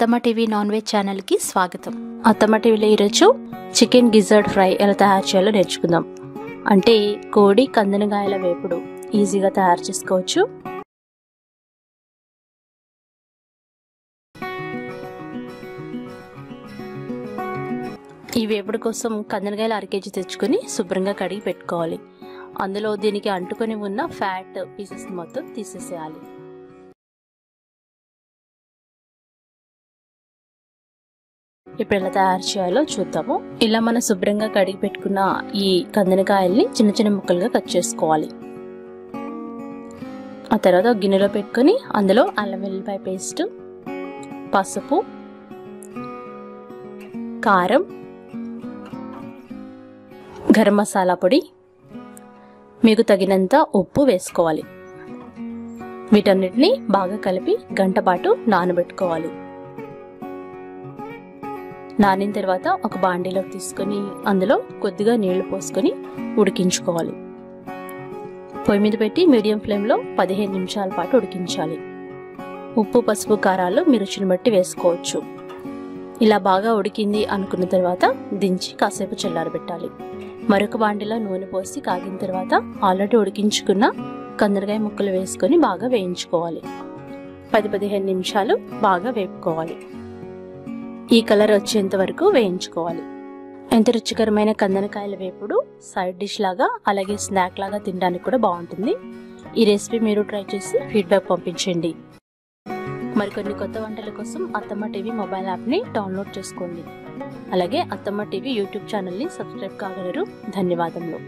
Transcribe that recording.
అత్తమ్మ TV non veg channel కి స్వాగతం. అత్తమ్మ టీవీలో ఈరోజు చికెన్ గిజర్డ్ ఫ్రై ఎలా తయారు చేయాలో నేర్చుకుందాం. అంటే కోడి కందనకాయల వేపుడు ఈజీగా తయారు చేసుకోవచ్చు. ఈ వేపుడు కోసం కందనకాయలు 1 kg తెచ్చుకొని శుభ్రంగా కడిగి పెట్టుకోవాలి. అందులో దీనికి అంటుకొని ఉన్న ఫ్యాట్ పీసెస్ మొత్తం తీసేసేయాలి. ఇప్పుడు ఎలా తయారు చేయాలో చూద్దాము. ఇలా మనం శుభ్రంగా కడిగి పెట్టుకున్న ఈ కందనకాయల్ని చిన్న చిన్న ముక్కలుగా కట్ చేసుకోవాలి. ఆ తర్వాత గిన్నెలో పెట్టుకొని అందులో అల్లం వెల్లుల్లిపాయ పేస్ట్, పసుపు, కారం, గరం మసాలా పొడి, మీకు తగినంత ఉప్పు వేసుకోవాలి. వీటన్నిటిని బాగా కలిపి గంట పాటు నానబెట్టుకోవాలి. నానిన తర్వాత ఒక బాండీలోకి తీసుకొని అందులో కొద్దిగా నీళ్లు పోసుకొని ఉడికించుకోవాలి. పొయ్యి మీద పెట్టి మీడియం ఫ్లేమ్లో 15 నిమిషాల పాటు ఉడికించాలి. ఉప్పు, పసుపు, కారాలు మీ రుచిని బట్టి వేసుకోవచ్చు. ఇలా బాగా ఉడికింది అనుకున్న తర్వాత దించి కాసేపు చల్లారబెట్టాలి. మరొక బాండీలో నూనె పోసి కాగిన తర్వాత ఆల్రెడీ ఉడికించుకున్న కందనకాయ ముక్కలు వేసుకొని బాగా వేయించుకోవాలి. 10-15 నిమిషాలు బాగా వేపుకోవాలి. ఈ కలర్ వచ్చేంత వరకు వేయించుకోవాలి. ఎంత రుచికరమైన కందనకాయల వేపుడు సైడ్ డిష్ లాగా అలాగే స్నాక్ లాగా తినడానికి కూడా బాగుంటుంది. ఈ రెసిపీ మీరు ట్రై చేసి ఫీడ్బ్యాక్ పంపించండి. మరికొన్ని కొత్త వంటల కోసం అత్తమ్మ టీవీ మొబైల్ యాప్ని డౌన్లోడ్ చేసుకోండి. అలాగే అత్తమ్మ టీవీ యూట్యూబ్ ఛానల్ని సబ్స్క్రైబ్ కాగలరు. ధన్యవాదములు.